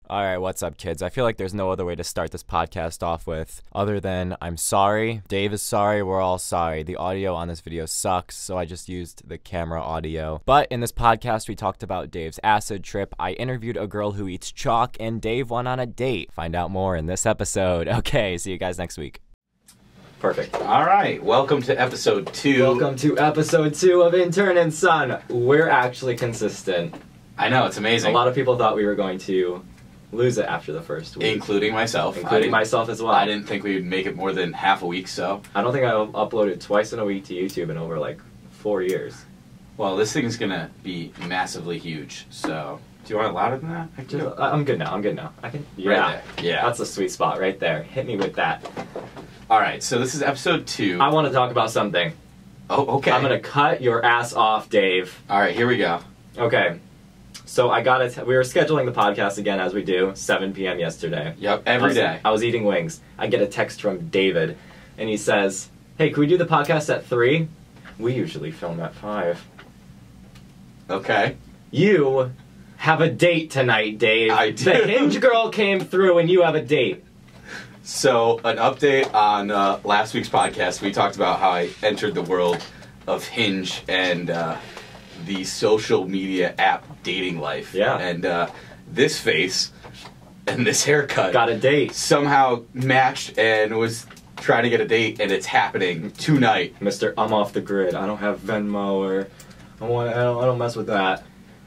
Alright, what's up, kids? I feel like there's no other way to start this podcast off with other than I'm sorry. Dave is sorry. We're all sorry. The audio on this video sucks, so I just used the camera audio. But in this podcast, we talked about Dave's acid trip. I interviewed a girl who eats chalk, and Dave went on a date. Find out more in this episode. Okay, see you guys next week. Perfect. All right, welcome to episode 2. Welcome to episode 2 of Intern Son. We're actually consistent. I know, it's amazing. A lot of people thought we were going to lose it after the first week. Including myself. Including myself as well. I didn't think we would make it more than half a week, so. I don't think I uploaded twice in a week to YouTube in over like 4 years. Well, this thing's gonna be massively huge, so. Do you want it louder than that? I'm good now. I can. Yeah. Right there. Yeah. That's a sweet spot right there. Hit me with that. All right, so this is episode 2. I want to talk about something. Oh, okay. I'm gonna cut your ass off, Dave. All right, here we go. Okay. So we were scheduling the podcast again as we do, 7 p.m. yesterday. Yep, every day. I was eating wings. I get a text from David, and he says, "Hey, can we do the podcast at 3? We usually film at 5. Okay. You have a date tonight, Dave. I do. The Hinge girl came through, and you have a date. So, an update on last week's podcast. We talked about how I entered the world of Hinge and the social media app dating life. Yeah. And this face and this haircut Got a date. somehow matched and was trying to get a date, and it's happening tonight. Mr. I'm off the grid. I don't have Venmo or I don't mess with that.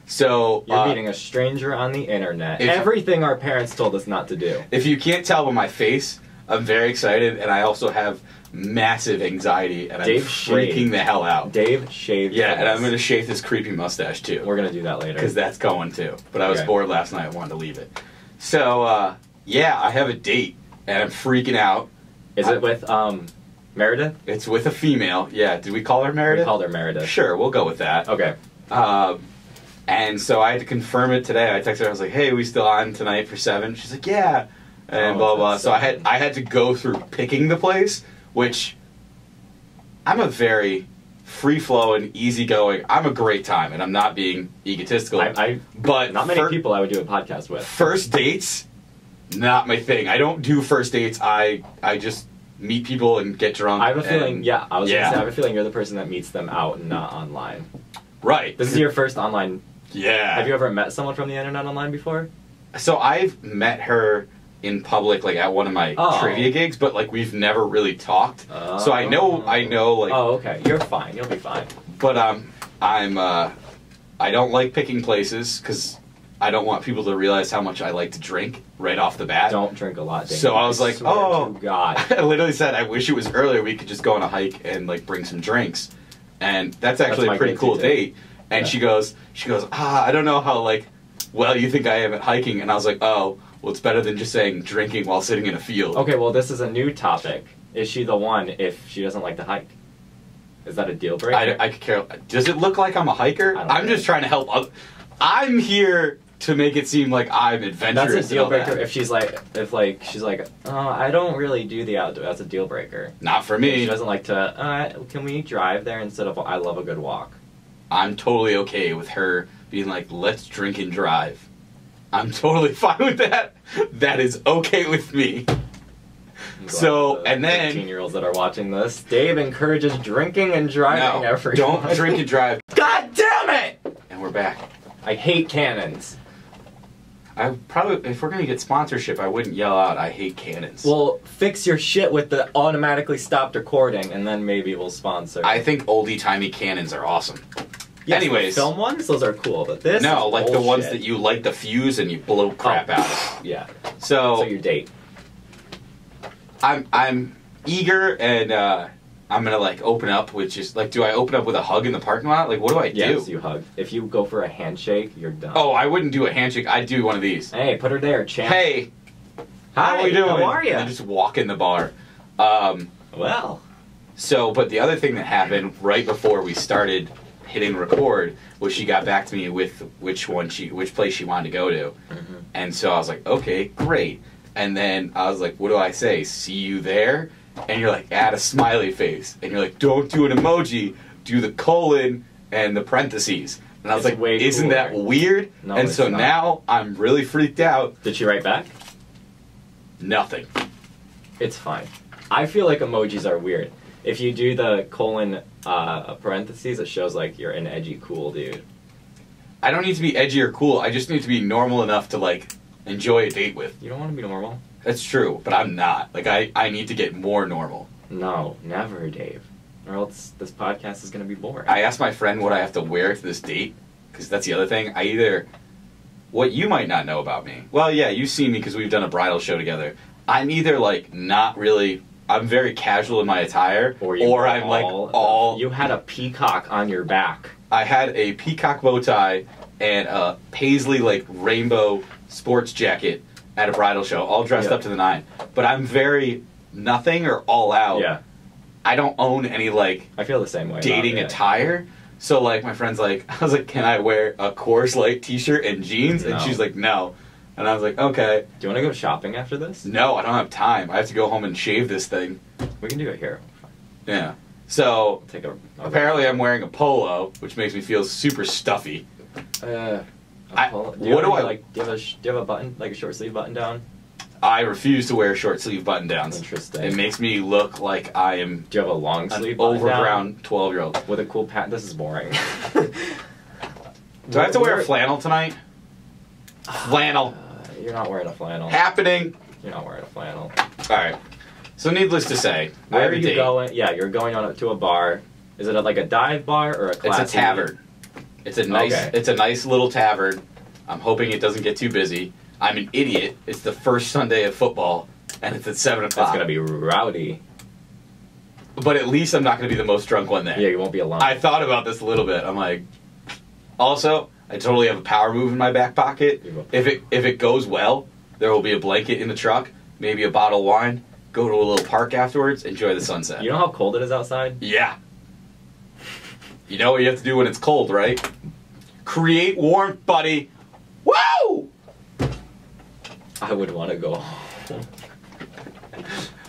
So You're meeting a stranger on the internet. Everything our parents told us not to do. If you can't tell by my face, I'm very excited, and I also have massive anxiety, and Dave I'm freaking shaved. the hell out. Dave shaved. Yeah, for and this. I'm going to shave this creepy mustache too. We're gonna do that later. Because that's going too. But I was Okay. bored last night. I wanted to leave it. So, yeah, I have a date, and I'm freaking out. Is it with Meredith? It's with a female. Yeah, did we call her Meredith? We called her Meredith. Sure, we'll go with that. Okay. And so I had to confirm it today. I texted her. I was like, "Hey, we still on tonight for 7?" She's like, "Yeah," and blah blah. that's So I so had to go through picking the place, which I'm a very free-flowing, easygoing. I'm a great time, and I'm not being egotistical. But not many people I would do a podcast with. First dates, not my thing. I don't do first dates. I just meet people and get drunk. I have a feeling. Yeah, I was gonna Yeah. say I have a feeling you're the person that meets them out and not online. Right. This is your first online. Yeah. Have you ever met someone from the internet online before? So I've met her in public, like at one of my trivia gigs, but like we've never really talked. So I know, like. Oh, okay. You're fine. You'll be fine. But I don't like picking places because I don't want people to realize how much I like to drink right off the bat. Don't drink a lot, Dave. So I was like, swear oh to God. I literally said, I wish it was earlier. We could just go on a hike and like bring some drinks, and that's actually my a pretty go-to cool too. date. And Yeah. she goes, I don't know how like well you think I am at hiking, and I was like, oh, well, it's better than just saying drinking while sitting in a field. Okay, well, this is a new topic. Is she the one if she doesn't like to hike? Is that a deal breaker? I could care. Does it look like I'm a hiker? I don't I'm know. just trying to help. I'm here to make it seem like I'm adventurous. That's a deal and all that. breaker if she's like, oh, I don't really do the outdoor. That's a deal breaker. Not for If me. she doesn't like to, can we drive there instead of, I love a good walk. I'm totally okay with her being like, let's drink and drive. I'm totally fine with that. That is okay with me. So, and then 15-year-olds that are watching this, Dave encourages drinking and driving no, every don't month. drink and drive. God damn it! And we're back. I hate cannons. I probably, if we're gonna get sponsorship, I wouldn't yell out, I hate cannons. Well, fix your shit with the automatically stopped recording, and then maybe we'll sponsor. I think oldie-timey cannons are awesome. Yes, Anyways. the film ones, those are cool, but this No, is like the ones bullshit. that you light the fuse and you blow crap out of. Yeah. So So your date. I'm eager, and I'm gonna like open up, which is like, do I open up with a hug in the parking lot? Like, what do I do? Yes, you hug. If you go for a handshake, you're done. Oh, I wouldn't do a handshake. I'd do one of these. Hey, put her there, champ. Hey, Hi, how we doing? how are ya? And just walk in the bar. Well. So, but the other thing that happened right before we started hitting record was she got back to me with which place she wanted to go to. Mm-hmm. And so I was like, okay, great. And then I was like, what do I say? See you there? And you're like, add a smiley face. And you're like, don't do an emoji, do the colon and the parentheses. And And I was It's like, way isn't that cooler. weird? No, and it's so not. now I'm really freaked out. Did she write back? Nothing. It's fine. I feel like emojis are weird. If you do the colon parentheses, it shows like you're an edgy, cool dude. I don't need to be edgy or cool. I just need to be normal enough to, like, enjoy a date with. You don't want to be normal? That's true, but I'm not. Like, I need to get more normal. No, never, Dave. Or else this podcast is going to be boring. I asked my friend what I have to wear to this date, because that's the other thing. What you might not know about me. Well, yeah, you've seen me because we've done a bridal show together. I'm either, like, not really... I'm very casual in my attire, or I'm, like, all... You had a peacock on your back. I had a peacock bow tie and a paisley, like, rainbow sports jacket at a bridal show, all dressed up to the nine. But I'm very nothing or all out. Yeah. I don't own any, like, I feel the same way. dating attire. So, like, my friend's like, I was like, can I wear a Coors Light t-shirt and jeans? No. And she's like, no. And I was like, okay. Do you want to go shopping after this? No, I don't have time. I have to go home and shave this thing. We can do it here. Yeah. So, Take a apparently I'm wearing a polo, which makes me feel super stuffy. Do what you do I- like? Do you have a button, like a short sleeve button down? I refuse to wear short sleeve button downs. Interesting. It makes me look like I am Do you have a long an sleeve button down? overgrown 12-year-old. With a cool pat? This is boring. Do I have to wear a flannel tonight? Flannel. You're not wearing a flannel. Happening. You're not wearing a flannel. All right. So needless to say, I Where have are a you date. going? Yeah, you're going on to a bar. Is it like a dive bar or a classy? It's a tavern. It's a nice. Okay. It's a nice little tavern. I'm hoping it doesn't get too busy. I'm an idiot. It's the first Sunday of football, and it's at 7 o'clock. That's gonna be rowdy. But at least I'm not gonna be the most drunk one there. Yeah, you won't be alone. I thought about this a little bit. I'm like, also, I totally have a power move in my back pocket. You will. If it goes well, there will be a blanket in the truck, maybe a bottle of wine. Go to a little park afterwards, enjoy the sunset. You know how cold it is outside? Yeah. You know what you have to do when it's cold, right? Create warmth, buddy. Woo! I would want to go home.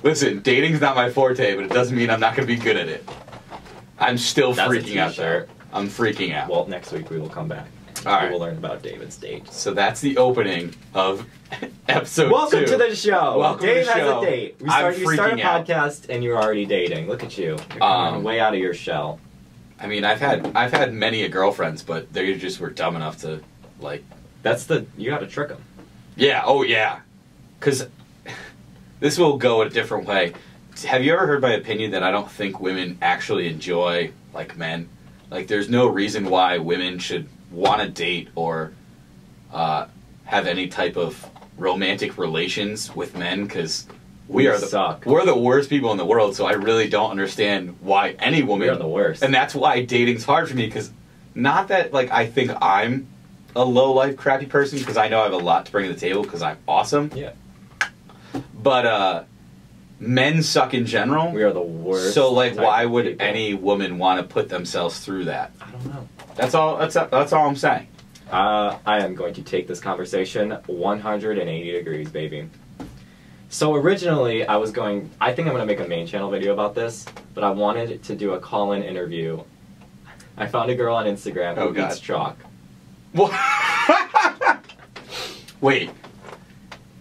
Listen, dating's not my forte, but it doesn't mean I'm not going to be good at it. I'm still That's a freaking out there. t-shirt. I'm freaking out. Well, next week we will come back. All right. We will learn about David's date. So that's the opening of episode Welcome 2. to the show. Welcome Dave to the has show. a date. You I'm start a freaking out. podcast and you're already dating. Look at you. You're coming way out of your shell. I mean, I've had many a girlfriends, but they just were dumb enough to, like... You got to trick them. Yeah, oh yeah. Because this will go a different way. Have you ever heard my opinion that I don't think women actually enjoy, like, men? Like, there's no reason why women should want to date or have any type of romantic relations with men, because we're the worst people in the world, so I really don't understand why any woman... We are the worst. And that's why dating's hard for me, because not that, like, I think I'm a low-life, crappy person, because I know I have a lot to bring to the table, because I'm awesome. Yeah. But, men suck in general. We are the worst. So, like, type why of would people. any woman want to put themselves through that? I don't know. That's all I'm saying. I am going to take this conversation 180 degrees, baby. So originally, I think I'm going to make a main channel video about this, but I wanted to do a call-in interview. I found a girl on Instagram who eats chalk. What? Wait.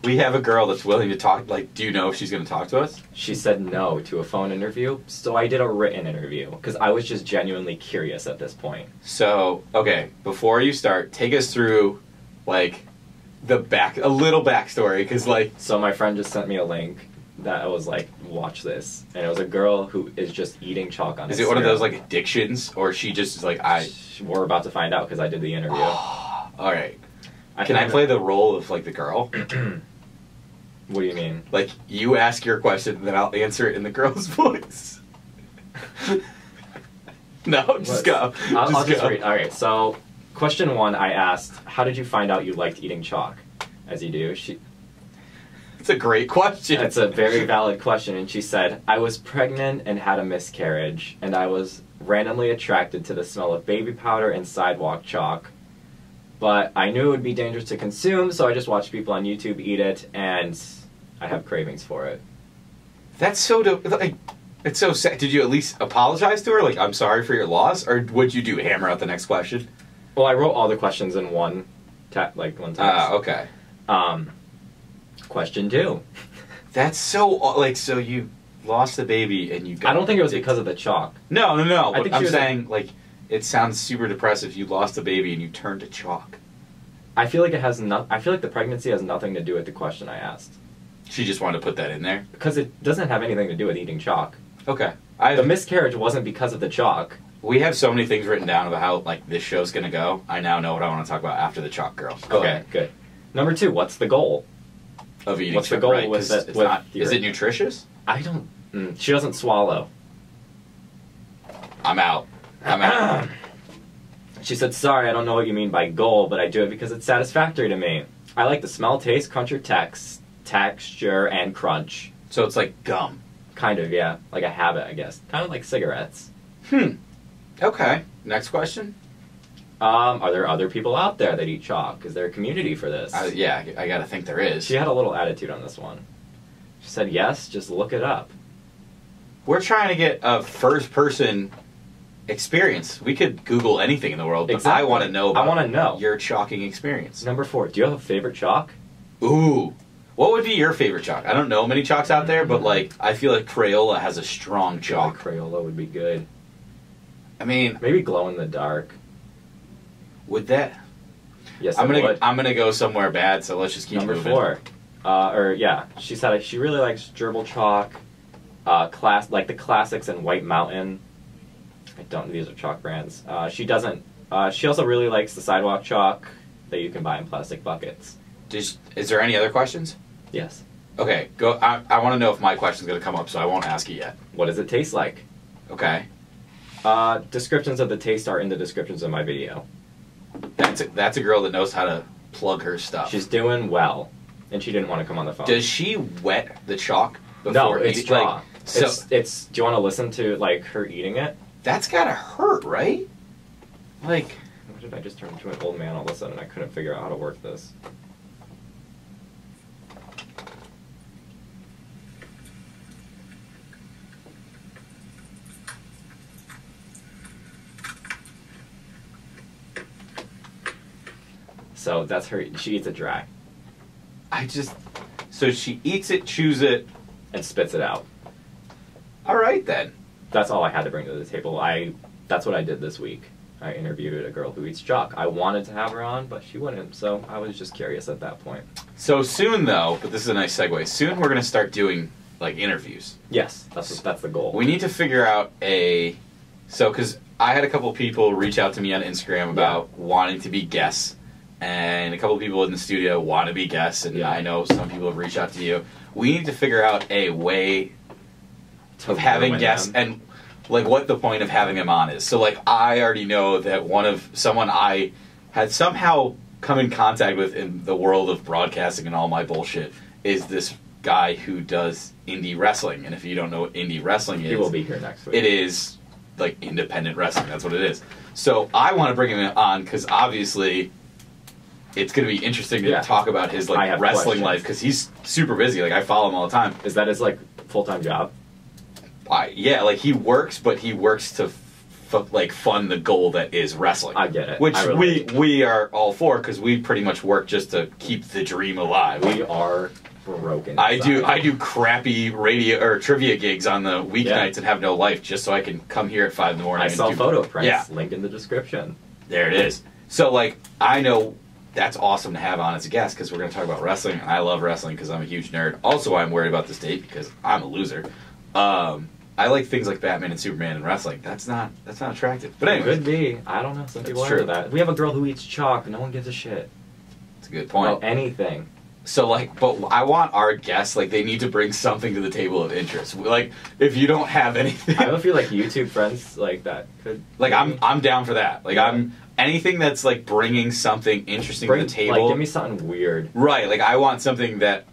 We have a girl that's willing to talk, like, do you know if she's going to talk to us? She said no to a phone interview, so I did a written interview, because I was just genuinely curious at this point. So, okay, before you start, take us through, like, a little backstory, because, like... So my friend just sent me a link that was like, watch this, and it was a girl who is just eating chalk on Is Instagram. it one of those, like, addictions, or she just is like, We're about to find out, because I did the interview. Alright. Can I play the role of, like, the girl? What do you mean? Like, you ask your question, and then I'll answer it in the girl's voice. No, just go. I'll just read. Alright, so, question 1, I asked, how did you find out you liked eating chalk? As you do. It's a great question. It's a very valid question, and she said, I was pregnant and had a miscarriage, and I was randomly attracted to the smell of baby powder and sidewalk chalk. But I knew it would be dangerous to consume, so I just watched people on YouTube eat it, and I have cravings for it. That's so dope. Like, it's so sad. Did you at least apologize to her? Like, I'm sorry for your loss? Or would you do hammer out the next question? Well, I wrote all the questions in one text. Okay. Question 2. That's so, so you lost the baby and you got... I don't think it was because of the chalk. No. I But think I'm saying, it sounds super depressive. You lost the baby and you turned to chalk. I feel like I feel like the pregnancy has nothing to do with the question I asked. She just wanted to put that in there? Because it doesn't have anything to do with eating chalk. Okay. The miscarriage wasn't because of the chalk. We have so many things written down about how, this show's gonna go. I now know what I want to talk about after the chalk girl. Go Okay, ahead. good. Number 2, what's the goal? Of eating What's the chalk, goal right? with 'Cause it? it's not... Is it nutritious? I don't... she doesn't swallow. I'm out. She said, sorry, I don't know what you mean by goal, but I do it because it's satisfactory to me. I like the smell, taste, crunch, or texture, and crunch. So it's like gum. Kind of, yeah. Like a habit, I guess. Kind of like cigarettes. Okay. Next question? Are there other people out there that eat chalk? Is there a community for this? Yeah, I gotta think there is. She had a little attitude on this one. She said, yes, just look it up. We're trying to get a first-person experience. We could Google anything in the world, but Exactly. I want to know about I want to know. your chalking experience. Number 4, do you have a favorite chalk? Ooh. What would be your favorite chalk? I don't know many chalks out there, but I feel like Crayola has a strong chalk. Crayola would be good. I mean, Maybe glow in the dark. would that... Yes, I'm it would. gonna go somewhere bad, so let's just keep Number moving. 4. She said she really likes gerbil chalk, like the classics and White Mountain. These are chalk brands. She doesn't, she also really likes the sidewalk chalk that you can buy in plastic buckets. Is there any other questions? Yes. Okay, go. I want to know if my question's gonna come up, so I won't ask it yet. What does it taste like? Okay. Descriptions of the taste are in the descriptions of my video. That's a girl that knows how to plug her stuff. She's doing well, and she didn't want to come on the phone. Does she wet the chalk before No, it's eating? straw. So It's. Do you want to listen to her eating it? that's gotta hurt, right? Why did I just turn into an old man all of a sudden? I couldn't figure out how to work this. So that's her. She eats it dry So she eats it, chews it. and spits it out. All right then. That's all I had to bring to the table. That's what I did this week. I interviewed a girl who eats chalk. I wanted to have her on, but she wouldn't. So I was just curious at that point. So soon though, but this is a nice segue. Soon we're gonna start doing interviews. Yes, that's the goal. We need to figure out because I had a couple people reach out to me on Instagram about wanting to be guests, and a couple people in the studio want to be guests, and I know some people have reached out to you. We need to figure out a way of having guests and what the point of having them on is. So I already know that someone I had somehow come in contact with in the world of broadcasting and all my bullshit is this guy who does indie wrestling. And if you don't know what indie wrestling is, he will be here next week. It is independent wrestling. That's what it is. So I want to bring him on because obviously it's going to be interesting to talk about his wrestling life because he's super busy. I follow him all the time. Is that his full-time job? He works, but he works to fund the goal that is wrestling. I get it. Which we are all for because we pretty much work just to keep the dream alive. We are broken. I do crappy radio or trivia gigs on the weeknights and have no life just so I can come here at 5 in the morning. I saw photo prints. Yeah. Link in the description. There it is. So I know that's awesome to have on as a guest because we're going to talk about wrestling. I love wrestling because I'm a huge nerd. Also, I'm worried about the state because I'm a loser. I like things like Batman and Superman and wrestling. That's not attractive. But anyway, Could be. I don't know. Some people are true. into that. We have a girl who eats chalk. No one gives a shit. It's a good point. About anything. So but I want our guests they need to bring something to the table of interest. If you don't have anything, I have a few YouTube friends that could. I'm down for that. I'm anything that's bringing something interesting to the table. Give me something weird. Right. I want something that.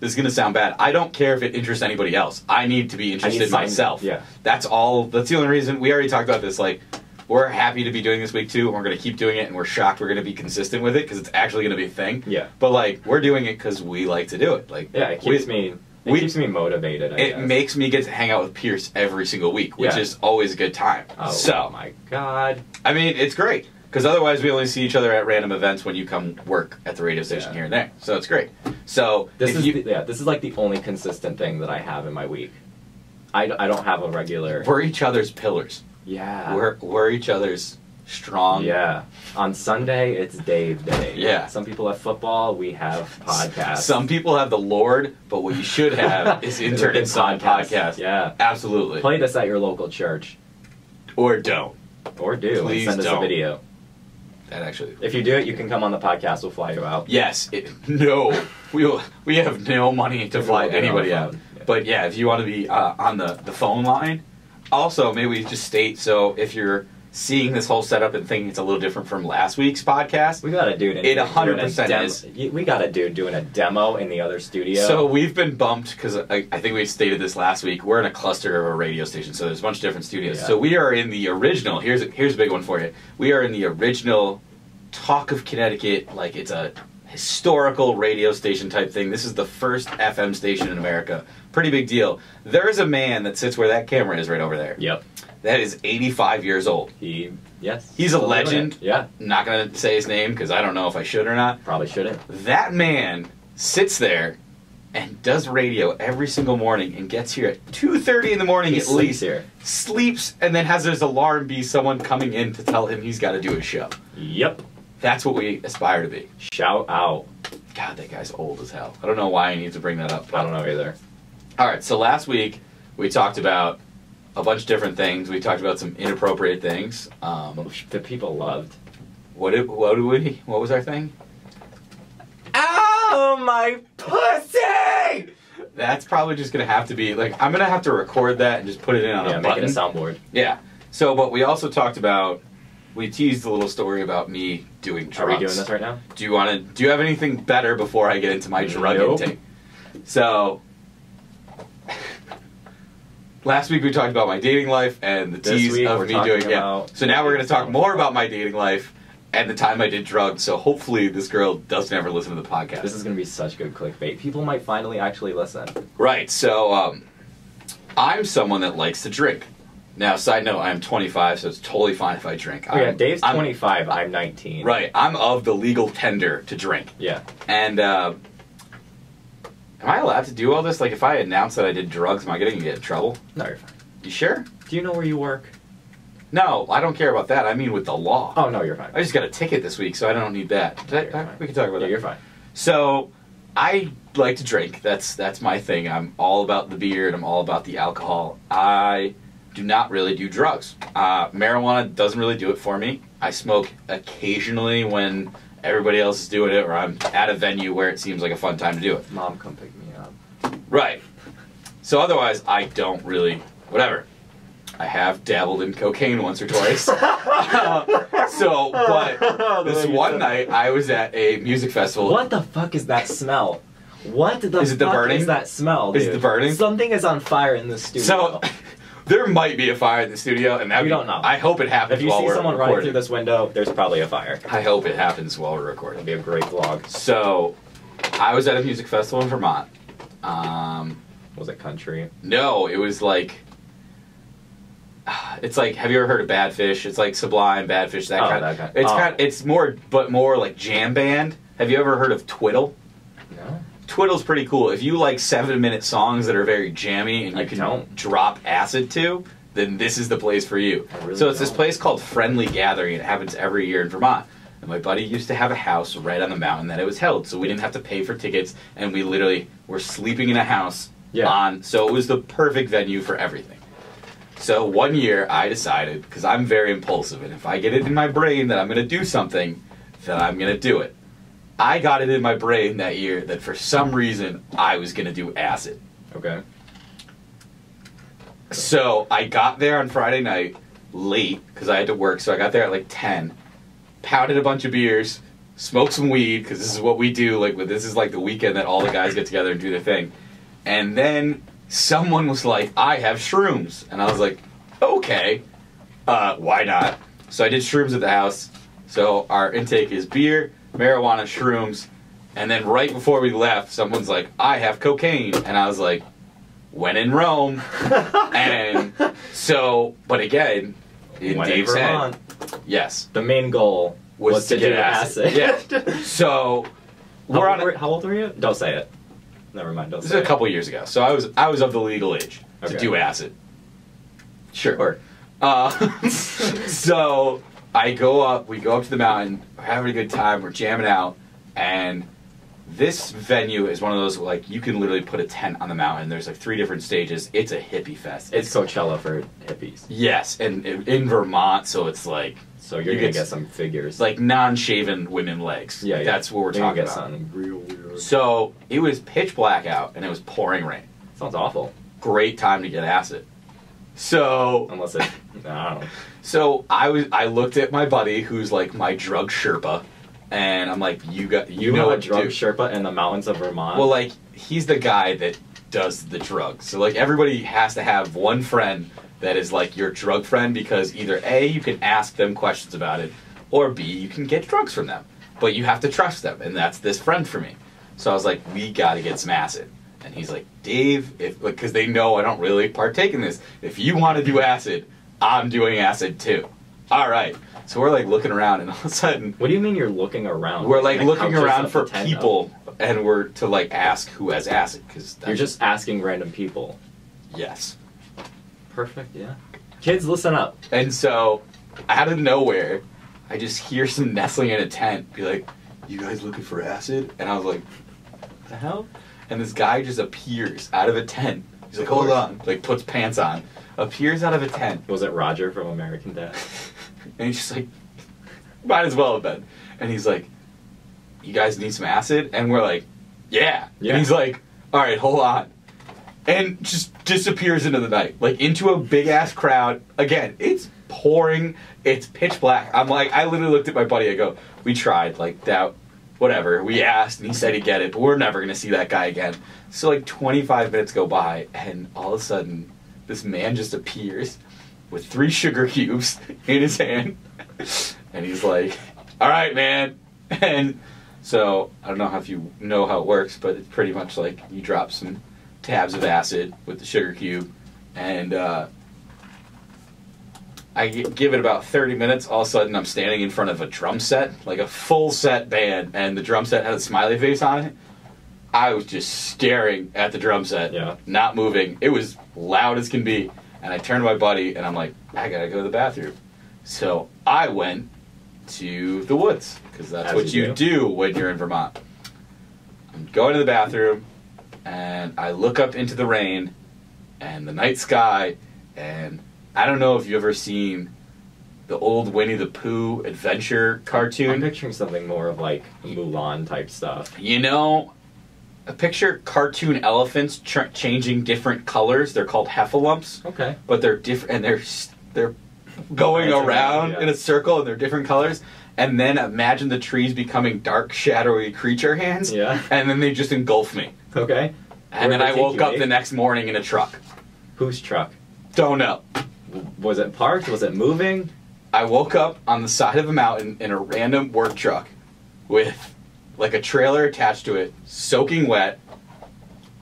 This is going to sound bad. I don't care if it interests anybody else. I need to be interested myself. Yeah. That's all. That's the only reason. We already talked about this. We're happy to be doing this week too, and we're going to keep doing it, and we're shocked we're going to be consistent with it because it's actually going to be a thing. Yeah. But we're doing it because we like to do it. It keeps me. It keeps me motivated. I guess. Makes me get to hang out with Pierce every single week, which is always a good time. Oh my god. I mean, it's great. Because otherwise we only see each other at random events when you come work at the radio station here and there. So it's great. So this is like the only consistent thing that I have in my week. I don't have a regular. We're each other's pillars. Yeah. We're each other's strong. Yeah. On Sunday, it's Dave Day. Yeah. Some people have football. We have podcasts. Some people have the Lord, but what you should have is Intern Son Podcast. Yeah. Absolutely. Play this at your local church. Or don't. Or do. Please and send us a video. That actually. If you do it, you can come on the podcast. We'll fly you out. Yes. No. We have no money to fly anybody out. Yeah. But yeah, if you want to be on the phone line. Also, maybe we just state, so if you're seeing this whole setup and thinking it's a little different from last week's podcast, we got a dude. It 100% is. We got a dude doing a demo in the other studio. So we've been bumped because I think we stated this last week. We're in a cluster of a radio station, so there's a bunch of different studios. Yeah. So we are in the original. Here's a big one for you. We are in the original Talk of Connecticut. Like it's a historical radio station type thing. This is the first FM station in America. Pretty big deal. There's a man that sits where that camera is right over there. Yep. That is 85 years old. He's a legend. Yeah. Not going to say his name because I don't know if I should or not. Probably shouldn't. That man sits there and does radio every single morning and gets here at 2:30 in the morning He at sleeps least. here. Sleeps and then has his alarm be someone coming in to tell him he's got to do a show. Yep. That's what we aspire to be. Shout out. God, that guy's old as hell. I don't know why I need to bring that up. I don't know either. All right, so last week we talked about a bunch of different things. We talked about some inappropriate things. That people loved. What was our thing? Ow, my pussy! That's probably just going to have to be, like, I'm going to have to record that and just put it in on a button. Make it a soundboard. Yeah. So, but we also talked about, we teased a little story about me doing drugs. Are we doing this right now? Do you have anything better before I get into my drug intake? So, last week we talked about my dating life and the tease of me doing it. So now we're going to talk more about my dating life and the time I did drugs. So hopefully this girl doesn't ever listen to the podcast. This is going to be such good clickbait. People might finally actually listen. Right. So I'm someone that likes to drink. Now, side note, I'm 25, so it's totally fine if I drink. Oh, yeah, Dave's 25, I'm 19. Right. I'm of the legal tender to drink. Yeah. And am I allowed to do all this? Like, if I announce that I did drugs, am I going to get in trouble? No, you're fine. You sure? Do you know where you work? No, I don't care about that. I mean with the law. Oh, no, you're fine. I just got a ticket this week, so I don't need that. We can talk about that. You're fine. So, I like to drink. That's my thing. I'm all about the beer, and I'm all about the alcohol. I do not really do drugs. Marijuana doesn't really do it for me. I smoke occasionally when everybody else is doing it, or I'm at a venue where it seems like a fun time to do it. Mom, come pick me up. Right. So otherwise, I don't really, whatever. I have dabbled in cocaine once or twice. But this one night, I was at a music festival. What the fuck is that smell? What the Is it the fuck burning? is that smell, dude? Is it the burning? Something is on fire in the studio. So, there might be a fire in the studio, and we don't know. I hope it happens if you while see we're someone recording. running through this window, there's probably a fire. I hope it happens while we're recording. It'll be a great vlog. So, I was at a music festival in Vermont. Was it country? No, it was like... It's like, have you ever heard of Bad Fish? It's like Sublime, Bad Fish, that kind of... It's more like jam band. Have you ever heard of Twiddle? No. Twiddle's pretty cool. If you like 7-minute songs that are very jammy and you can drop acid to, then this is the place for you. So it's this place called Friendly Gathering. It happens every year in Vermont. And my buddy used to have a house right on the mountain that it was held, so we didn't have to pay for tickets, and we literally were sleeping in a house so it was the perfect venue for everything. So one year I decided, because I'm very impulsive, and if I get it in my brain that I'm going to do something, then I'm going to do it. I got it in my brain that year that for some reason I was going to do acid. Okay. So I got there on Friday night late because I had to work, so I got there at like 10, pounded a bunch of beers, smoked some weed because this is what we do. Like this is like the weekend that all the guys get together and do their thing. And then someone was like, I have shrooms. And I was like, okay, why not? So I did shrooms at the house. So our intake is beer, marijuana, shrooms. And then right before we left, someone's like, I have cocaine. And I was like, when in Rome. And so, but again, in Dave's head, Yes. The main goal was to get do acid. acid. Yeah. So we're on. How old were you? Don't say it. Never mind. Don't This say is a couple years ago. So I was of the legal age to Okay. do acid. Sure. So we go up to the mountain, we're having a good time, we're jamming out, and this venue is one of those, like, you can literally put a tent on the mountain. There's like 3 different stages. It's a hippie fest. It's Coachella for hippies. Yes, and in Vermont, so it's like, So you're going to get some figures. like non-shaven women legs. Yeah, That's what we're You're gonna talking get about. something real weird. So it was pitch black out, and it was pouring rain. Sounds awful. Great time to get acid. So Unless it... I don't know. So I looked at my buddy, who's like my drug Sherpa, and I'm like, you know a what to drug do. Sherpa in the mountains of Vermont? Well, like, he's the guy that does the drugs. So like everybody has to have one friend that is like your drug friend, because either A, you can ask them questions about it, or B, you can get drugs from them. But you have to trust them, and that's this friend for me. So I was like, we gotta get some acid. And he's like, Dave, because they know I don't really partake in this. If you want to do acid, I'm doing acid too. All right. So we're like looking around, and all of a sudden, What do you mean you're looking around? we're like The looking couches around of for the tent, people, and we're to like ask who has acid, because You're just asking random people. yes. Perfect, yeah. Kids, listen up. And so, out of nowhere, I just hear some nestling in a tent be like, "You guys looking for acid?" And I was like, "What the hell?" And this guy just appears out of a tent. He's like, "Hold on!" Like puts pants on, appears out of a tent, Was it Roger from American Dad? and he's just like, "Might as well have been." And he's like, "You guys need some acid?" And we're like, "Yeah." Yeah. And he's like, "All right, hold on," and just disappears into the night, like into a big ass crowd. Again, it's pouring, it's pitch black. I'm like, I literally looked at my buddy. I go, "We tried, like that, whatever. We asked, and he said he'd get it, but we're never gonna see that guy again." So like 25 minutes go by, and all of a sudden, this man just appears with 3 sugar cubes in his hand, and he's like, "All right, man." And so I don't know if you know how it works, but it's pretty much like you drop some tabs of acid with the sugar cube, and I give it about 30 minutes. All of a sudden, I'm standing in front of a drum set, like a full set band, and the drum set had a smiley face on it. I was just staring at the drum set, Yeah. not moving. It was loud as can be, and I turned to my buddy, and I'm like, I gotta go to the bathroom. So I went to the woods, because that's As what you you do when you're in Vermont. I'm going to the bathroom, and I look up into the rain and the night sky, and I don't know if you've ever seen the old Winnie the Pooh adventure I'm cartoon. picturing something more of like Mulan type stuff. You know, I picture cartoon elephants changing different colors. They're called heffalumps, Okay. but they're different, and they're going Dancing around around, in yeah. a circle, and they're different colors. And then imagine the trees becoming dark, shadowy creature hands, Yeah. and then they just engulf me. Okay. And then Where'd I they take woke you, up eh? the next morning in a truck. Whose truck? Don't know. Was it parked? Was it moving? I woke up on the side of a mountain in a random work truck with like a trailer attached to it, soaking wet.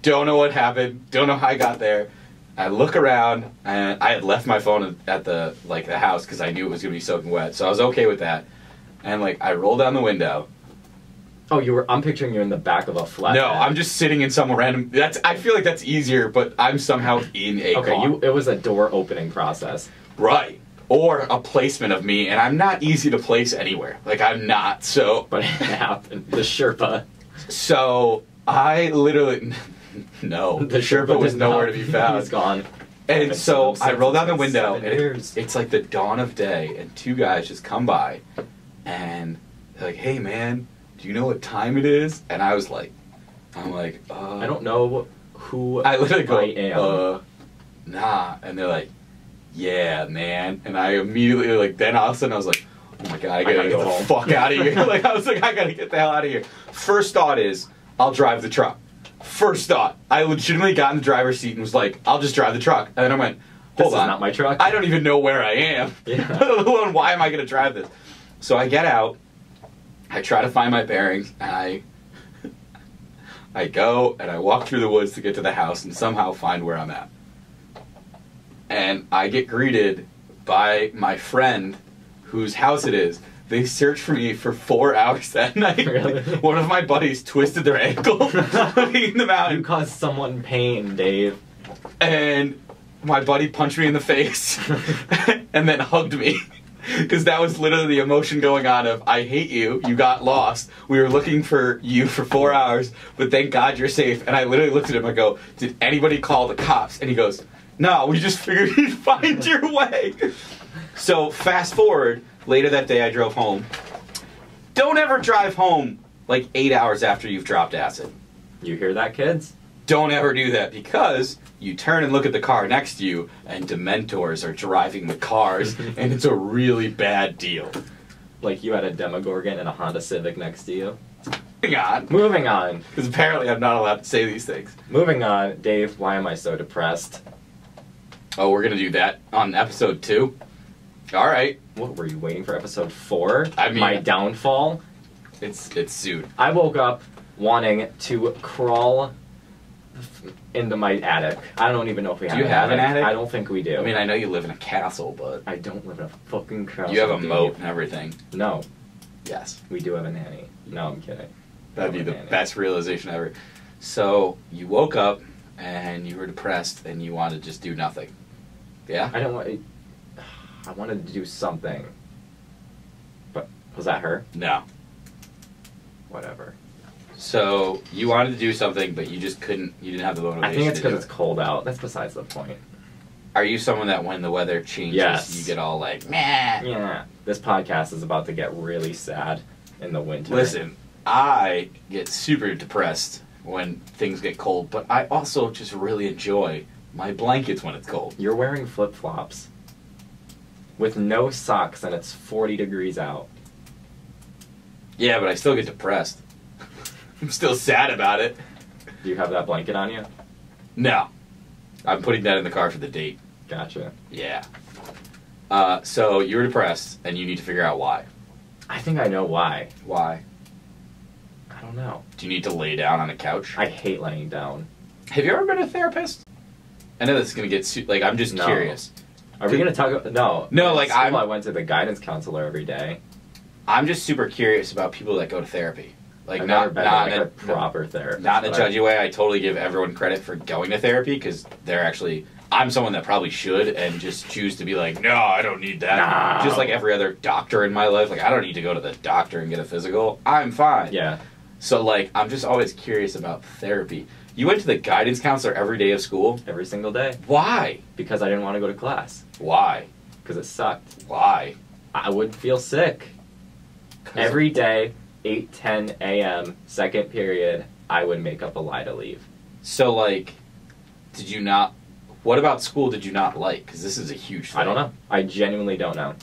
Don't know what happened. Don't know how I got there. I look around, and I had left my phone at the house because I knew it was gonna be soaking wet, so I was okay with that. And like I roll down the window. Oh, I'm picturing you in the back of a flatbed. No, I'm just sitting in some random. I feel like that's easier, but I'm somehow in a Okay, car. it was a door opening process. Right. Or a placement of me, and I'm not easy to place anywhere. Like, I'm not, so... But it happened. The Sherpa. So, I literally... No, the Sherpa was did nowhere not- to be found. He's gone. And Haven't so, seen him I roll down the since window, 7 and years. it's like the dawn of day, and 2 guys just come by, and they're like, "Hey, man, do you know what time it is?" And I was like... I don't know who I literally go, I am. nah. And they're like, "Yeah, man." And I immediately, like, then all of a sudden I was like, "Oh my god, I gotta gotta get go the home." fuck out of here." Like, I was like, I gotta get the hell out of here. First thought is, I'll drive the truck. First thought. I legitimately got in the driver's seat and was like, I'll just drive the truck. And then I went, This hold is on. not my truck. I don't even know where I am. Yeah. Let alone why am I gonna drive this? So I get out, I try to find my bearings, and I go and I walk through the woods to get to the house and somehow find where I'm at. And I get greeted by my friend whose house it is. They searched for me for 4 hours that night. Really? One of my buddies twisted their ankle looking in the mountain. You caused someone pain, Dave. And my buddy punched me in the face and then hugged me. Because that was literally the emotion going on of, I hate you, you got lost, we were looking for you for 4 hours, but thank God you're safe. And I literally looked at him, I go, did anybody call the cops? And he goes, no, we just figured you'd find your way. So fast forward, later that day I drove home. Don't ever drive home like 8 hours after you've dropped acid. You hear that, kids? Don't ever do that, because you turn and look at the car next to you and Dementors are driving the cars and it's a really bad deal. Like you had a Demogorgon and a Honda Civic next to you. Moving on. Moving on. Because apparently I'm not allowed to say these things. Moving on. Dave, why am I so depressed? Oh, we're going to do that on episode 2? Alright. What, were you waiting for episode 4? I mean, my downfall? It's soon. I woke up wanting to crawl into my attic. I don't even know if we have Do you have an attic? I don't think we do. I mean, I know you live in a castle, but I don't live in a fucking castle. you have a dude. moat and everything. No, Yes. we do have a nanny. No, I'm kidding. That'd be We the have a nanny. best realization ever. So, you woke up and you were depressed and you wanted to just do nothing. Yeah? I don't want. I wanted to do something. But was that her? No. Whatever. So, you wanted to do something, but you just couldn't, you didn't have the motivation I think it's to do because it. it's cold out. That's besides the point. Are you someone that when the weather changes, Yes. you get all like, meh? Yeah. This podcast is about to get really sad in the winter. Listen, I get super depressed when things get cold, but I also just really enjoy my blankets when it's cold. You're wearing flip-flops with no socks and it's 40 degrees out. Yeah, but I still get depressed. I'm still sad about it. Do you have that blanket on you? No. I'm putting that in the car for the date. Gotcha. Yeah. So you were depressed, and you need to figure out why. I think I know why. Why? I don't know. Do you need to lay down on a couch? I hate laying down. Have you ever been to a therapist? I know this is going to get... like, I'm just No. curious. Are we going to talk about... No. No, In like, school, I went to the guidance counselor every day. I'm just super curious about people that go to therapy. Like, I've not, never been not to, in like, a proper therapist. Not in a but judgy way. I totally give everyone credit for going to therapy because they're actually... I'm someone that probably should and just choose to be like, no, I don't need that. No. Just like every other doctor in my life. Like, I don't need to go to the doctor and get a physical. I'm fine. Yeah. So, like, I'm just always curious about therapy. You went to the guidance counselor every day of school? Every single day. Why? Because I didn't want to go to class. Why? Because it sucked. Why? I would feel sick. Every day, 8:10 a.m., second period, I would make up a lie to leave. So, like, did you not... What about school did you not like? Because this is a huge thing. I don't know. I genuinely don't know.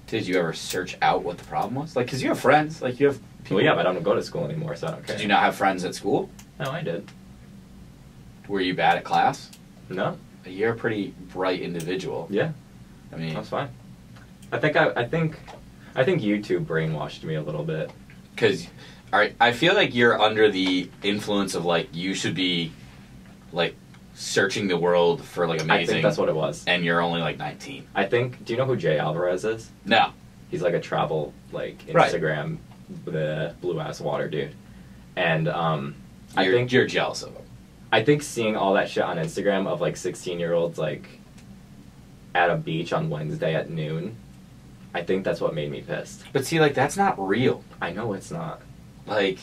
Did you ever search out what the problem was? Like, because you have friends. Like, you have people... Well, yeah, but I don't go to school anymore, so I don't care. Did you not have friends at school? No, I did. Were you bad at class? No. You're a pretty bright individual. Yeah, I mean... that's fine. I think YouTube brainwashed me a little bit. Because, all right, I feel like you're under the influence of, like, you should be, like, searching the world for, like, amazing. I think that's what it was. And you're only, like, 19. I think, do you know who Jay Alvarez is? No. He's like a travel, like, Right. Instagram, the blue-ass water dude. And, You're jealous of him. I think seeing all that shit on Instagram of, like, 16-year-olds, like, at a beach on Wednesday at noon, I think that's what made me pissed. But see, like, that's not real. I know it's not. Like...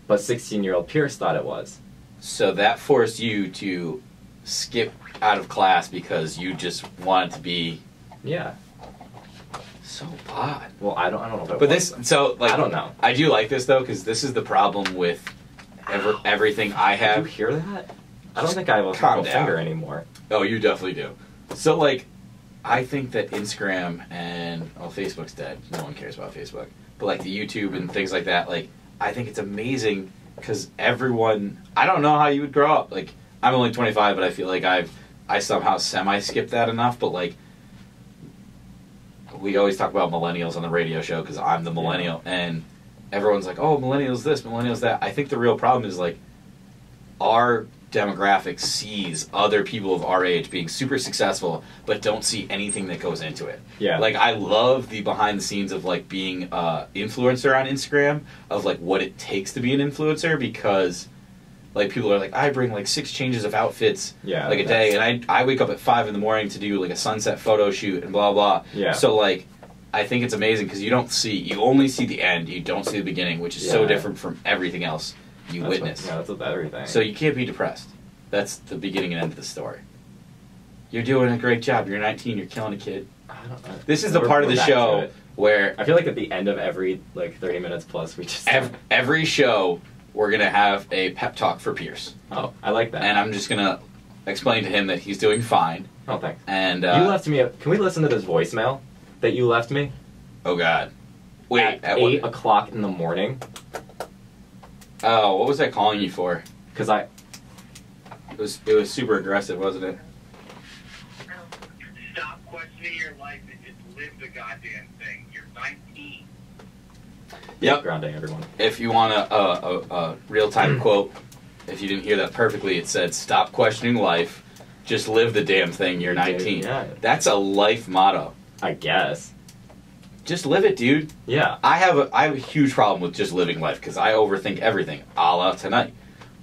But 16-year-old Pierce thought it was. So that forced you to skip out of class because you just wanted to be... Yeah. So odd. Well, I don't know if it But was. this... So, like... I don't know. I do like this, though, because this is the problem with everything I Did you have. hear that? I don't think I have a Calm middle down. finger anymore. Oh, you definitely do. So, like, I think that Instagram and... Well, Facebook's dead. No one cares about Facebook. But, like, the YouTube and things like that, like, I think it's amazing because everyone... I don't know how you would grow up. Like, I'm only 25, but I feel like I somehow semi-skipped that enough. But, like, we always talk about millennials on the radio show because I'm the millennial. Yeah. And everyone's like, oh, millennials this, millennials that. I think the real problem is, like, our demographic sees other people of our age being super successful, but don't see anything that goes into it. Yeah. Like, I love the behind the scenes of, like, being a influencer on Instagram, of, like, what it takes to be an influencer, because, like, people are like, I bring, like, 6 changes of outfits, like, a day, and I wake up at 5 in the morning to do, like, a sunset photo shoot and blah, blah. Yeah. So, like, I think it's amazing because you only see the end, you don't see the beginning, which is so different from everything else you witness. That's with everything. So you can't be depressed. That's the beginning and end of the story. You're doing a great job. You're 19. You're killing a kid. I don't know. This is the part of the show where I feel like at the end of every 30 minutes plus, we just every show we're gonna have a pep talk for Pierce. Oh, I like that. And I'm just gonna explain to him that he's doing fine. Oh, thanks. And you left me. Can we listen to this voicemail that you left me? Oh God. Wait. At 8 o'clock in the morning. Oh, what was I calling you for? Because It was super aggressive, wasn't it? Stop questioning your life and just live the goddamn thing. You're 19. Yep. Grounding everyone. If you want a real-time quote, if you didn't hear that perfectly, it said, "Stop questioning life. Just live the damn thing. You're 19." Yeah. That's a life motto. I guess. Just live it, dude. Yeah. I have a huge problem with just living life because I overthink everything, a la tonight.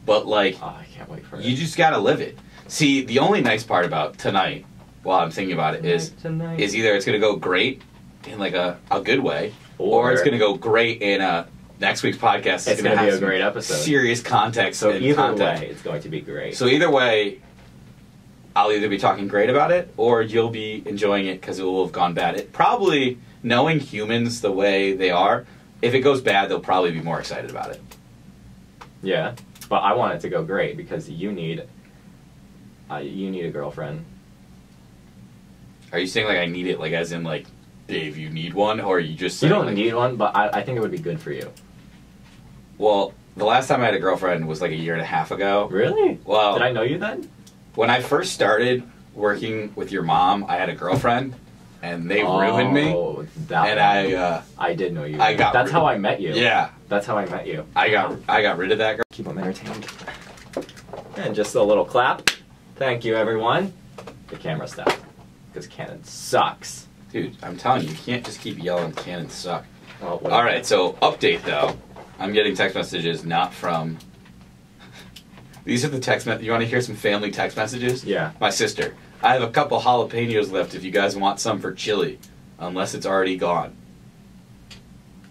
But, like, Oh, I can't wait for it. you just gotta live it. See, the only nice part about tonight, while I'm thinking about it, is either it's gonna go great in, like, a good way, or it's gonna go great in next week's podcast. It's gonna be have a great episode. Serious context. So and either content. way, it's going to be great. So either way, I'll either be talking great about it, or you'll be enjoying it because it will have gone bad. It probably, knowing humans the way they are, if it goes bad, they'll probably be more excited about it. Yeah, but I want it to go great because you need a girlfriend. Are you saying, like, I need it, like, as in, like, Dave, you need one, or are you just You saying, don't like, need one, but I think it would be good for you. Well, the last time I had a girlfriend was, like, a year and a half ago. Really? Well, Did I know you then? when I first started working with your mom, I had a girlfriend, and they ruined me. That And one. I did know you. I got That's rid- how I met you. Yeah, That's how I met you. I got rid of that girl. Keep them entertained. And just a little clap. Thank you, everyone. The camera stopped. Because Canon sucks. Dude, I'm telling you, you can't just keep yelling cannons suck. Well, All right, so update though. I'm getting text messages not from. These are the text You want to hear some family text messages? Yeah. My sister. I have a couple jalapenos left if you guys want some for chili, unless it's already gone.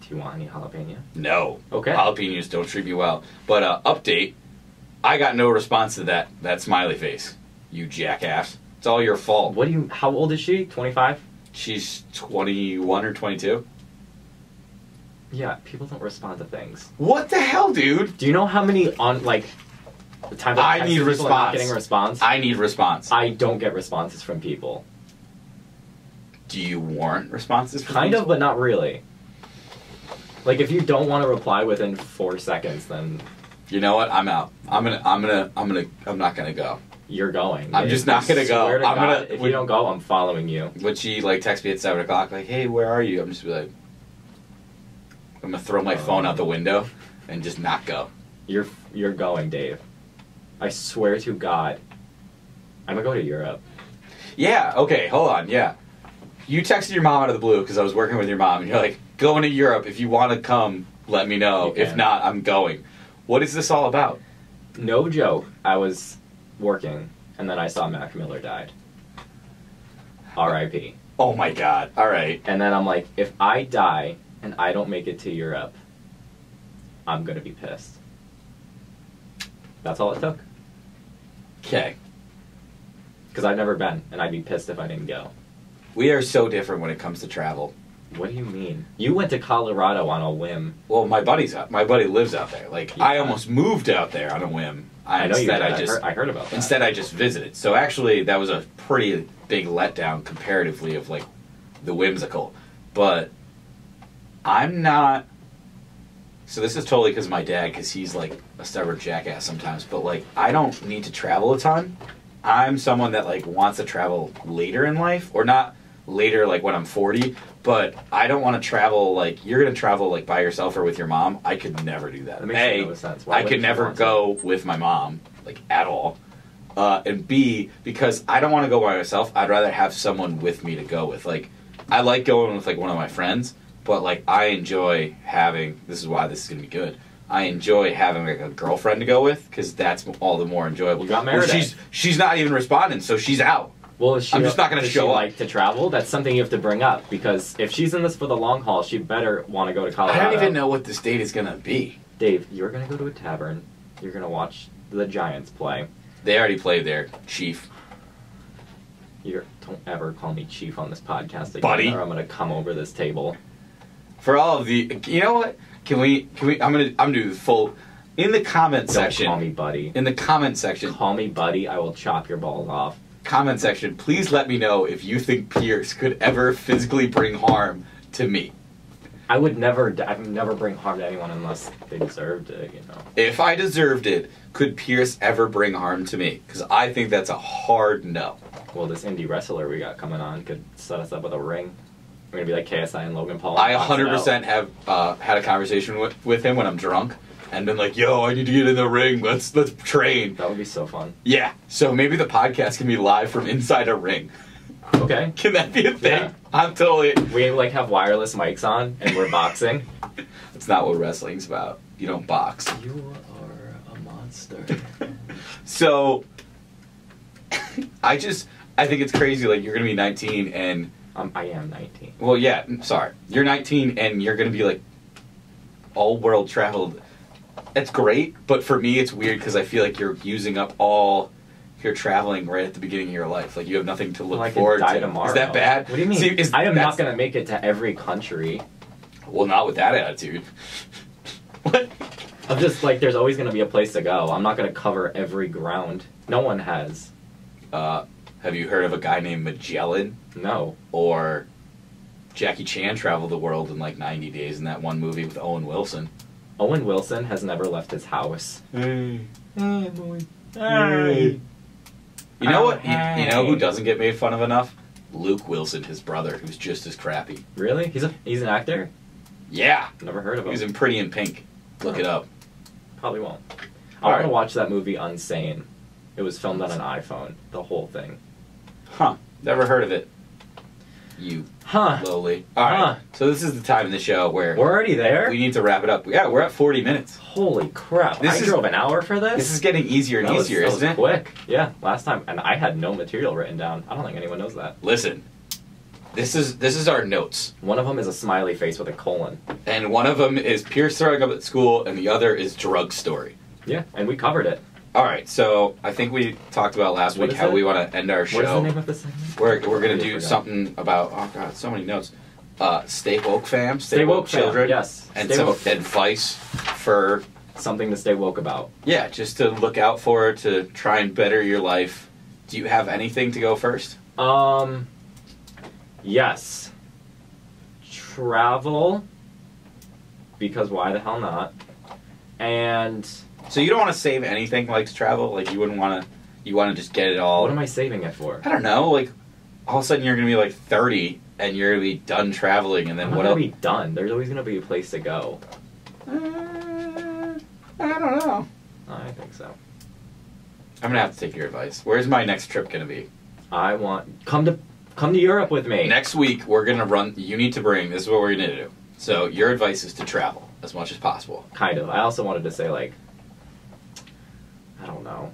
Do you want any jalapeno? No. Okay. Jalapenos don't treat me well. But update. I got no response to that smiley face. You jackass. It's all your fault. How old is she? 25? She's 21 or 22. Yeah, people don't respond to things. What the hell, dude? Do you know how many the times I text need people and not response. getting a response? I need response. I don't get responses from people. Do you warrant responses from Kind people? of, but not really. Like if you don't want to reply within 4 seconds, then You know what? I'm out. I'm not gonna go. you're going. I'm just not gonna go. Swear to I'm God, gonna- if you don't go, I'm following you. Would she like text me at 7 o'clock like, hey, where are you? I'm just be like, I'm gonna throw my phone out the window and just not go. You're going, Dave. I swear to God. I'm gonna go to Europe. Yeah, okay, hold on, yeah. You texted your mom out of the blue because I was working with your mom, and you're like, going to Europe. If you want to come, let me know. You If can. not, I'm going. What is this all about? No joke. I was working, and then I saw Mac Miller died. R.I.P. Oh my god, alright. And then I'm like, if I die and I don't make it to Europe, I'm gonna be pissed. That's all it took. Okay. Because I've never been, and I'd be pissed if I didn't go. We are so different when it comes to travel. What do you mean? You went to Colorado on a whim. Well, my buddy lives out there. Like, Yeah. I almost moved out there on a whim. I know you did. Instead, I heard about that. Instead, I just visited. So actually, that was a pretty big letdown comparatively of like the whimsical. But I'm not. So this is totally because of my dad, because he's like a stubborn jackass sometimes. But like, I don't need to travel a ton. I'm someone that like wants to travel later in life, or not later like when I'm 40. But I don't want to travel like you're gonna travel like by yourself or with your mom. I could never do that. That makes no sense. Why I wouldn't could you never want to? go with my mom. like at all. And B, because I don't want to go by myself, I'd rather have someone with me to go with. Like, I like going with like one of my friends, but like I enjoy having. This is why this is gonna be good. I enjoy having like a girlfriend to go with because that's all the more enjoyable. You got married. Well, she's not even responding, so she's out. Well, I'm just not going to show up. Like to travel? That's something you have to bring up because if she's in this for the long haul, she better want to go to Colorado. I don't even know what this date is going to be. Dave, you're going to go to a tavern. You're going to watch the Giants play. They already played there, Chief. Don't ever call me Chief on this podcast again, buddy. or I'm going to come over this table. For all of the, you know what? Can we? I'm gonna do the full. In the comment section. Don't call me buddy. In the comment section. Call me buddy. I will chop your balls off. Comment section. Please let me know if you think Pierce could ever physically bring harm to me. I would never bring harm to anyone unless they deserved it. You know. If I deserved it, could Pierce ever bring harm to me? Because I think that's a hard no. Well, this indie wrestler we got coming on could set us up with a ring. We're gonna be like KSI and Logan Paul. I 100% have had a conversation with him when I'm drunk and been like, "Yo, I need to get in the ring. Let's train." That would be so fun. Yeah. So maybe the podcast can be live from inside a ring. Okay. Can that be a thing? Yeah. I'm totally. We like have wireless mics on and we're boxing. That's not what wrestling's about. You don't box. You are a monster. So I think it's crazy. Like you're gonna be 19 and. I am 19. Well, yeah, sorry. You're 19 and you're going to be like all world traveled. It's great, but for me it's weird because I feel like you're using up all your traveling right at the beginning of your life. Like you have nothing to look forward die to. tomorrow. Is that bad? What do you mean? See, I am not going to make it to every country. Well, not with that attitude. What? I'm just like, there's always going to be a place to go. I'm not going to cover every ground. No one has. Have you heard of a guy named Magellan? No. Or Jackie Chan traveled the world in like 90 days in that one movie with Owen Wilson. Owen Wilson has never left his house. Hey. Hey. You know what? You know who doesn't get made fun of enough? Luke Wilson, his brother, who's just as crappy. Really? He's an actor? Yeah. Never heard of him. He was in Pretty in Pink. Look it up. Probably won't. I want to watch that movie Unsane. It was filmed on an iPhone. The whole thing. Huh. Never heard of it. You lowly. Alright. So this is the time in the show where we're already there? we need to wrap it up. Yeah, we're at 40 minutes. Holy crap. I drove an hour for this? This is getting easier and easier, isn't it? Quick. Yeah, last time. And I had no material written down. I don't think anyone knows that. Listen. This is our notes. One of them is a smiley face with a colon. And one of them is Pierce throwing up at school, and the other is drug story. Yeah, and we covered it. All right, so I think we talked about last week how we want to end our show. What is the name of this segment? We're going to do something about, oh god, so many notes. Stay woke, fam. Stay woke, children. Fam. Yes. And some advice for something to stay woke about. Yeah, just to look out for, to try and better your life. Do you have anything to go first? Yes. Travel. Because why the hell not? And so you don't want to save anything like travel? Like you wouldn't want to, you want to just get it all? What am I saving it for? I don't know, like all of a sudden you're going to be like 30 and you're going to be done traveling and then what else? I'm going to be done. There's always going to be a place to go. I don't know. I think so. I'm going to have to take your advice. Where's my next trip going to be? I want, come to Europe with me. Next week we're going to run, you need to bring, this is what we're going to do. So your advice is to travel as much as possible. Kind of. I also wanted to say, like, I don't know.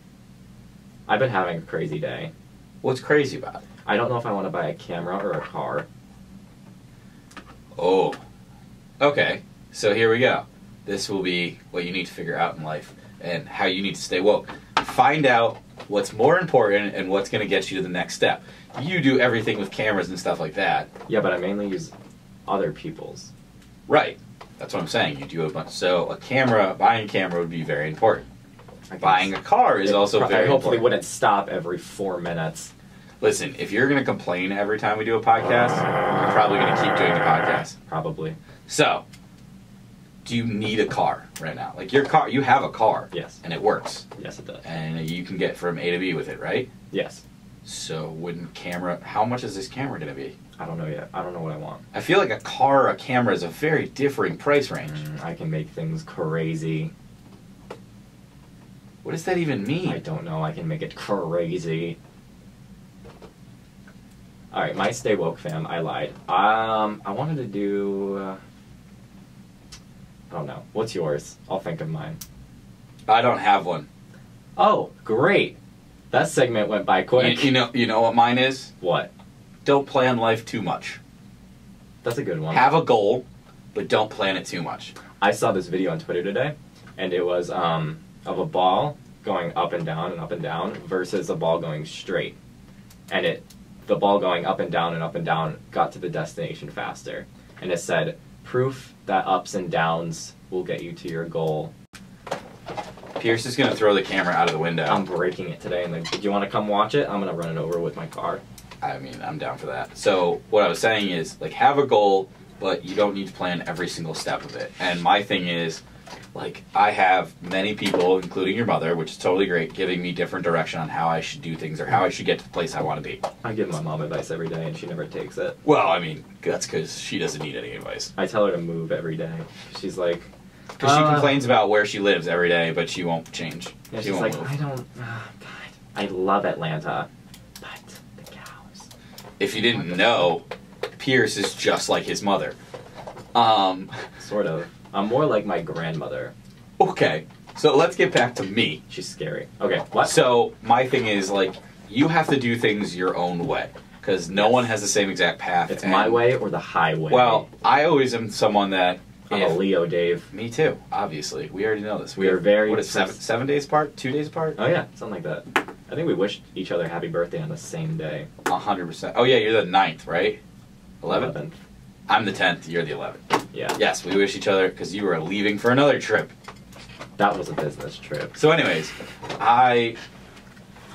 I've been having a crazy day. What's crazy about it? I don't know if I want to buy a camera or a car. Oh. Okay. So here we go. This will be what you need to figure out in life and how you need to stay woke. Find out what's more important and what's going to get you to the next step. You do everything with cameras and stuff like that. Yeah, but I mainly use other people's. Right. That's what I'm saying. You do a bunch. So a camera, buying a camera would be very important. Buying a car is also very important. I hopefully wouldn't stop every 4 minutes. Listen, if you're going to complain every time we do a podcast, you're probably going to keep doing the podcast. Probably. So, do you need a car right now? Like your car, you have a car. Yes. And it works. Yes, it does. And you can get from A to B with it, right? Yes. So wouldn't camera, how much is this camera going to be? I don't know yet. I don't know what I want. I feel like a car or a camera is a very differing price range. I can make things crazy. What What does that even mean? I don't know. I can make it crazy. All right, my stay woke fam. I lied. I wanted to do. I don't know. What's yours? I'll think of mine. I don't have one. Oh, great! That segment went by quick. You know what mine is? What? Don't plan life too much. That's a good one. Have a goal, but don't plan it too much. I saw this video on Twitter today, and it was of a ball going up and down versus a ball going straight, and the ball going up and down got to the destination faster, and it said proof that ups and downs will get you to your goal. Pierce is gonna throw the camera out of the window. I'm breaking it today, and do you want to come watch it? I'm gonna run it over with my car. I mean, I'm down for that. So what I was saying is, like, have a goal, but you don't need to plan every single step of it. And my thing is, like, I have many people, including your mother, which is totally great, giving me different direction on how I should do things or how I should get to the place I want to be. I give my mom advice every day, and she never takes it. Well, I mean, that's because she doesn't need any advice. I tell her to move every day. She's like... Because she complains about where she lives every day, but she won't change. Yeah, she she's won't like, move. I don't... God, I love Atlanta, but the cows. If you didn't know, Pierce is just like his mother. Sort of. I'm more like my grandmother. Okay, so let's get back to me. She's scary. Okay, what? So my thing is, like, you have to do things your own way, because no one has the same exact path. It's my way or the highway. Well, I always am someone that... I'm a Leo, Dave. Me too, obviously. We already know this. We are very... What is 7 days apart? 2 days apart? Oh yeah, something like that. I think we wished each other happy birthday on the same day. 100%. Oh yeah, you're the 9th, right? 11th? I'm the 10th, you're the 11th. Yeah. Yes, we wish each other, because you were leaving for another trip. That was a business trip. So anyways, I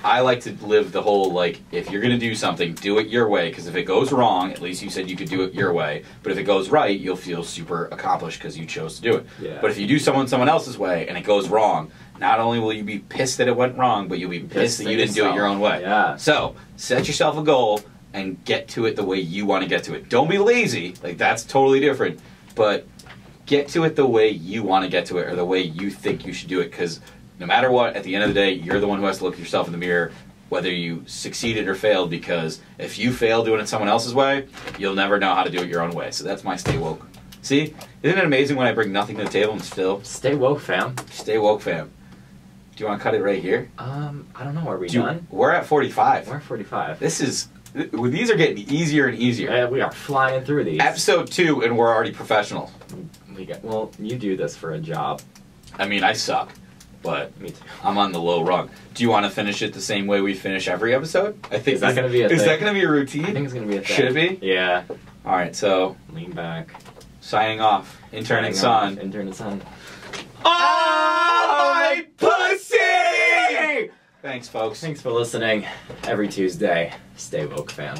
like to live the whole, like, if you're going to do something, do it your way, because if it goes wrong, at least you said you could do it your way, but if it goes right, you'll feel super accomplished because you chose to do it. Yeah. But if you do someone else's way and it goes wrong, not only will you be pissed that it went wrong, but you'll be pissed that you didn't do it your own way. Yeah. So, set yourself a goal and get to it the way you want to get to it. Don't be lazy, like, that's totally different, but get to it the way you want to get to it, or the way you think you should do it, because no matter what, at the end of the day, you're the one who has to look yourself in the mirror, whether you succeeded or failed, because if you fail doing it someone else's way, you'll never know how to do it your own way. So that's my stay woke. See? Isn't it amazing when I bring nothing to the table and still... Stay woke, fam. Stay woke, fam. Do you want to cut it right here? I don't know. Are we done? We're at 45. We're at 45. These are getting easier and easier. We are flying through these. Episode 2, and we're already professional. Well, you do this for a job. I mean, I suck. But Me too. I'm on the low rung. Do you want to finish it the same way we finish every episode? I think Is that going to be a thing? Is that going to be a routine? I think it's going to be a thing. Should it be? Yeah. All right, so Lean back. signing off. Intern Son. Intern Son. Oh, my pussy! Thanks, folks. Thanks for listening. Every Tuesday, stay woke, fam.